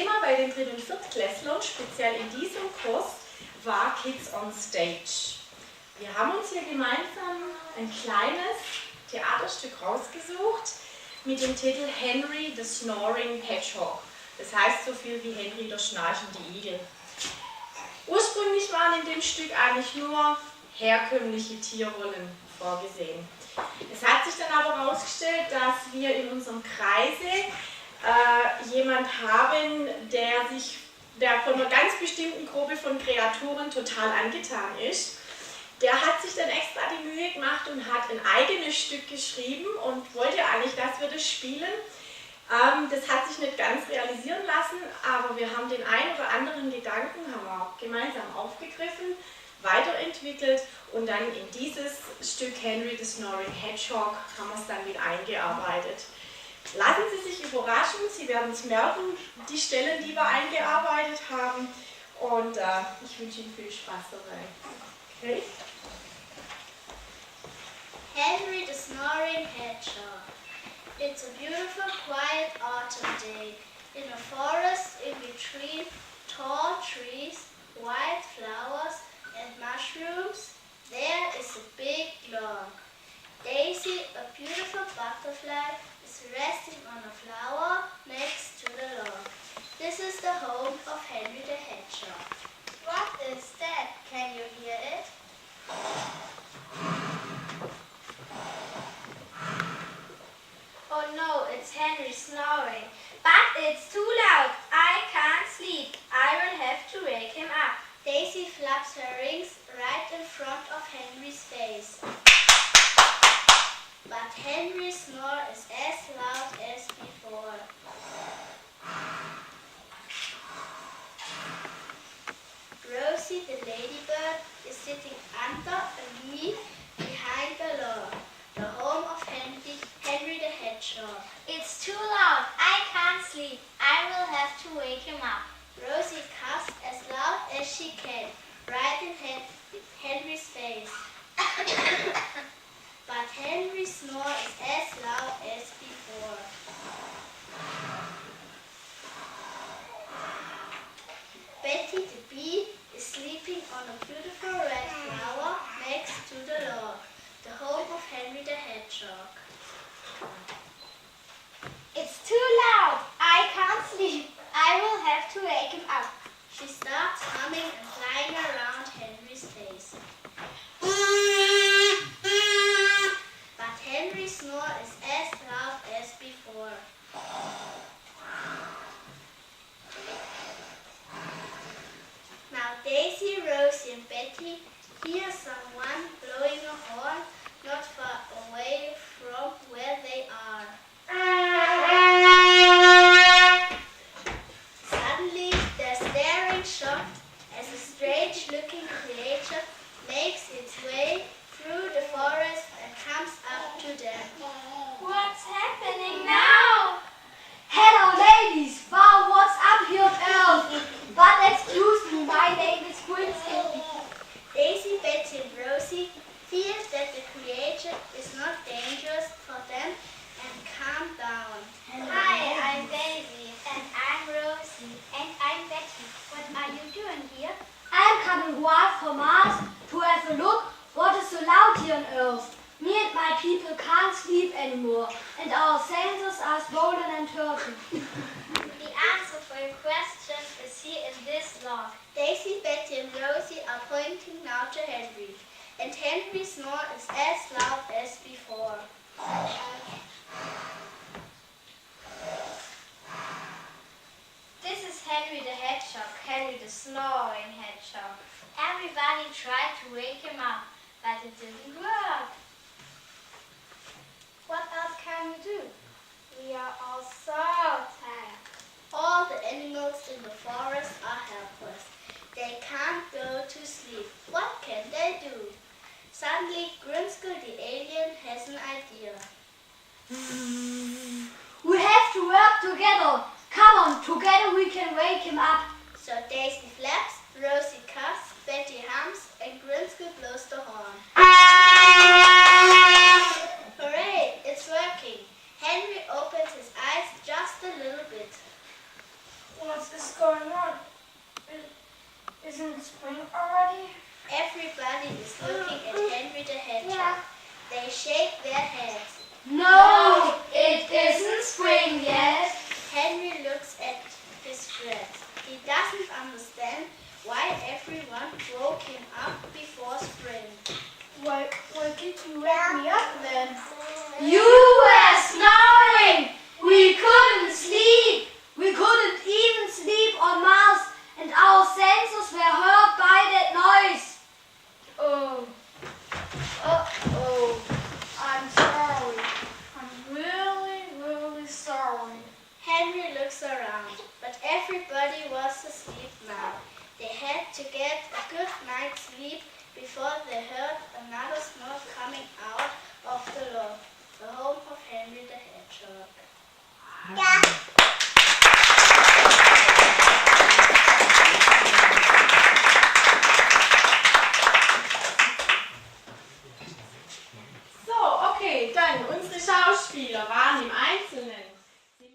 Thema bei den Dritt- und Viertklässlern, speziell in diesem Kurs, war Kids on Stage. Wir haben uns hier gemeinsam ein kleines Theaterstück rausgesucht mit dem Titel Henry the Snoring Hedgehog. Das heißt so viel wie Henry der schnarchende Igel. Ursprünglich waren in dem Stück eigentlich nur herkömmliche Tierrollen vorgesehen. Es hat sich dann aber herausgestellt, dass wir in unserem Kreise jemand haben, der von einer ganz bestimmten Gruppe von Kreaturen total angetan ist. Der hat sich dann extra die Mühe gemacht und hat ein eigenes Stück geschrieben und wollte eigentlich, dass wir das spielen. Das hat sich nicht ganz realisieren lassen, aber wir haben den einen oder anderen Gedanken, haben wir auch gemeinsam aufgegriffen, weiterentwickelt und dann in dieses Stück Henry the Snoring Hedgehog haben wir es dann mit eingearbeitet. Lassen Sie sich überraschen, Sie werden es merken, die Stellen, die wir eingearbeitet haben, und ich wünsche Ihnen viel Spaß dabei. Okay? Henry the Snoring Hedgehog. It's a beautiful, quiet autumn day. In a forest in between tall trees, white flowers and mushrooms, there is a big log. Daisy, a beautiful butterfly, is resting on a flower next to the log. This is the home of Henry the Hedgehog. What is that? Can you hear it? Oh no, it's Henry snoring. But it's too loud. I can't sleep. I will have to wake him up. Daisy flaps her wings right in front of Henry's face. But Henry's snore is as loud as before. Rosie the ladybird is sitting under a leaf behind the log, the home of Henry the Hedgehog. It's too loud. I can't sleep. I will have to wake him up. Rosie coughs as loud as she can, right in Henry's face. But Henry's snore is as loud as before. Betty the bee is sleeping on a beautiful red flower next to the log, the home of Henry the Hedgehog. It's too loud. I can't sleep. I will have to wake him up. She starts humming and flying around Henry's face. But Henry's snore is as loud as before. Now Daisy, Rosie and Betty hear someone blowing a horn not far away from where they are. Suddenly they're staring shocked as a strange-looking creature makes its way through the forest and comes up to them. What's happening now? Hello ladies! Wow, what's up here on Earth? But excuse me, my name is Winston. Daisy, Betty and Rosie feel that the creature is not dangerous for them and calm down. Hi, I'm Daisy. And I'm Rosie. And I'm Betty. What are you doing here? I'm coming wild from Mars to have a look what is so loud here on Earth. Me and my people can't sleep anymore, and our senses are swollen and hurting. The answer for your question is here in this log. Daisy, Betty and Rosie are pointing now to Henry, and Henry's snore is as loud as before. This is Henry the Hedgehog, Henry the Snoring Hedgehog. Everybody tried to wake him up, but it didn't work. What else can we do? We are all so tired. All the animals in the forest are helpless. They can't go to sleep. What can they do? Suddenly, Grunskill the alien has an idea. We have to work together. Come on, together we can wake him up. So Daisy flaps, Rosie coughs, Betty hums, and Grunskill blows the horn. Hooray, it's working. Henry opens his eyes just a little bit. What is going on? Isn't it spring already? Everybody is looking at Henry the Hedgehog. They shake their heads. No, it isn't spring yet. Henry looks at his friends. He doesn't understand why everyone woke him up before spring. Why did you wake me up then? You were snoring! We couldn't sleep! We couldn't even sleep on Mars, and our senses were hurt by that noise. Oh. Uh-oh. I'm sorry. I'm really, really sorry. Henry looks around, but everybody was asleep now. They had to get a good night's sleep before they heard another snore coming out of the loft, the home of Henry the Hedgehog.